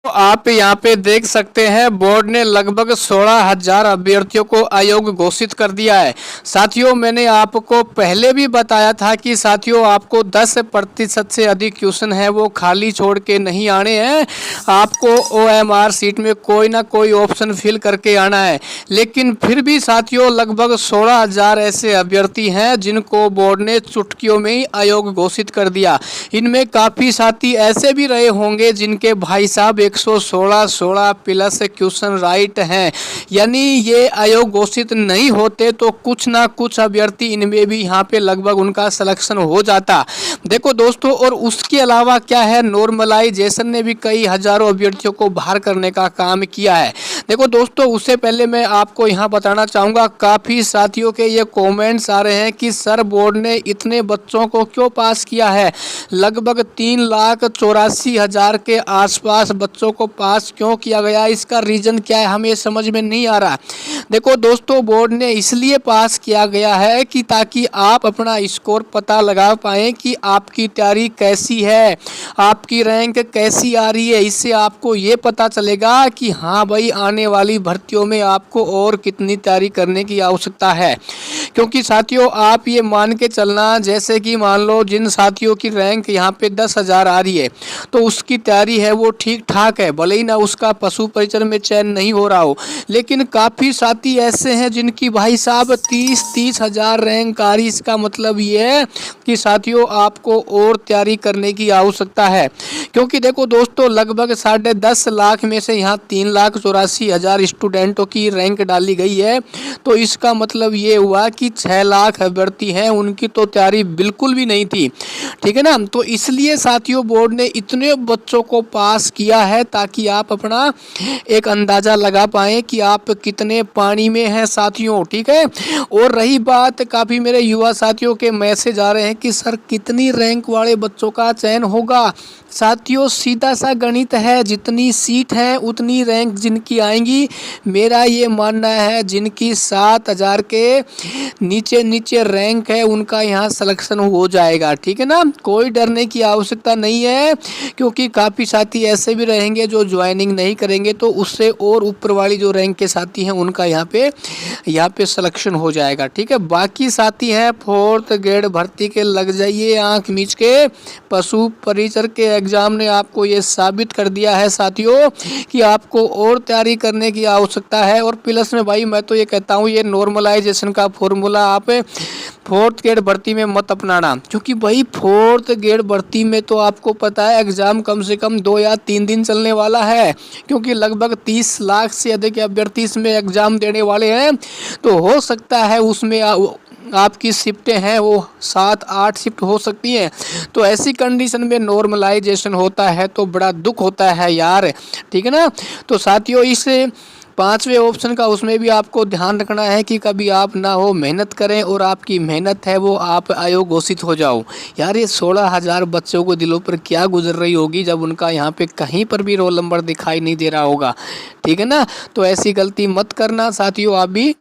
तो आप यहाँ पे देख सकते हैं बोर्ड ने लगभग 16,000 अभ्यर्थियों को अयोग्य घोषित कर दिया है। साथियों, मैंने आपको पहले भी बताया था कि साथियों आपको 10% से अधिक क्वेश्चन है वो खाली छोड़ के नहीं आने हैं। आपको OMR सीट में कोई ना कोई ऑप्शन फिल करके आना है। लेकिन फिर भी साथियों लगभग 16,000 ऐसे अभ्यर्थी हैं जिनको बोर्ड ने चुटकियों में ही अयोग्य घोषित कर दिया। इनमें काफ़ी साथी ऐसे भी रहे होंगे जिनके भाई साहब 116 प्लस क्वेश्चन राइट हैं, यानी ये अयोग्य घोषित नहीं होते तो कुछ ना कुछ अभ्यर्थी इनमें भी यहाँ पे लगभग उनका सिलेक्शन हो जाता। देखो दोस्तों, और उसके अलावा क्या है, नॉर्मलाइजेशन ने भी कई हजारों अभ्यर्थियों को बाहर करने का काम किया है। देखो दोस्तों, उससे पहले मैं आपको यहाँ बताना चाहूँगा, काफ़ी साथियों के ये कमेंट्स आ रहे हैं कि सर बोर्ड ने इतने बच्चों को क्यों पास किया है, लगभग 3,84,000 के आसपास बच्चों को पास क्यों किया गया, इसका रीज़न क्या है हमें समझ में नहीं आ रहा। देखो दोस्तों, बोर्ड ने इसलिए पास किया गया है कि ताकि आप अपना स्कोर पता लगा पाएँ कि आपकी तैयारी कैसी है, आपकी रैंक कैसी आ रही है। इससे आपको ये पता चलेगा कि हाँ भाई, आने वाली भर्तियों में आपको और कितनी तैयारी करने की आवश्यकता है। क्योंकि साथियों आप ये मान के चलना, जैसे कि मान लो जिन साथियों की रैंक यहाँ पे 10,000 आ रही है तो उसकी तैयारी है वो ठीक ठाक है, भले ही ना उसका पशु परिचर में चयन नहीं हो रहा हो। लेकिन काफ़ी साथी ऐसे हैं जिनकी भाई साहब 30,000 रैंक आ रही। इसका मतलब ये है कि साथियों आपको और तैयारी करने की आवश्यकता है। क्योंकि देखो दोस्तों, लगभग 10.5 लाख में से यहाँ 3,84,000 स्टूडेंटों की रैंक डाली गई है। तो इसका मतलब ये हुआ कि 6 लाख अभ्यर्थी हैं, उनकी तो तैयारी बिल्कुल भी नहीं थी। ठीक है ना। तो इसलिए साथियों बोर्ड ने इतने बच्चों को पास किया है ताकि आप अपना एक अंदाज़ा लगा पाएँ कि आप कितने पानी में हैं साथियों। ठीक है। और रही बात, काफ़ी मेरे युवा साथियों के मैसेज आ रहे हैं कि सर कितनी रैंक वाले बच्चों का चयन होगा। साथियों सीधा सा गणित है, जितनी सीट है उतनी रैंक जिनकी आएंगी। मेरा ये मानना है जिनकी 7,000 के नीचे नीचे रैंक है उनका यहाँ सिलेक्शन हो जाएगा। ठीक है ना, कोई डरने की आवश्यकता नहीं है। क्योंकि काफ़ी साथी ऐसे भी रहेंगे जो ज्वाइनिंग नहीं करेंगे, तो उससे और ऊपर वाली जो रैंक के साथी हैं उनका यहाँ पे सिलेक्शन हो जाएगा। ठीक है। बाकी साथी हैं 4th ग्रेड भर्ती के, लग जाइए आँख मीच के। पशु परिचर के एग्ज़ाम ने आपको ये साबित कर दिया है साथियों कि आपको और तैयारी करने की आवश्यकता है। और प्लस में भाई मैं तो ये कहता हूँ, ये नॉर्मलाइजेशन का फॉर्मूला आप 4th ग्रेड भर्ती में मत अपनाना। क्योंकि भाई 4th ग्रेड भर्ती में तो आपको पता है एग्ज़ाम कम से कम 2 या 3 दिन चलने वाला है। क्योंकि लगभग 30 लाख से अधिक अभ्यर्थी इसमें एग्ज़ाम देने वाले हैं। तो हो सकता है उसमें आपकी शिफ्टें हैं वो 7-8 शिफ्ट हो सकती हैं। तो ऐसी कंडीशन में नॉर्मलाइजेशन होता है तो बड़ा दुख होता है यार। ठीक है ना। तो साथियों इस 5वें ऑप्शन का उसमें भी आपको ध्यान रखना है कि कभी आप ना हो मेहनत करें और आपकी मेहनत है वो आप अयोग्य घोषित हो जाओ। यार ये 16,000 बच्चों को दिलों पर क्या गुजर रही होगी जब उनका यहाँ पे कहीं पर भी रोल नंबर दिखाई नहीं दे रहा होगा। ठीक है ना। तो ऐसी गलती मत करना साथियों आप भी।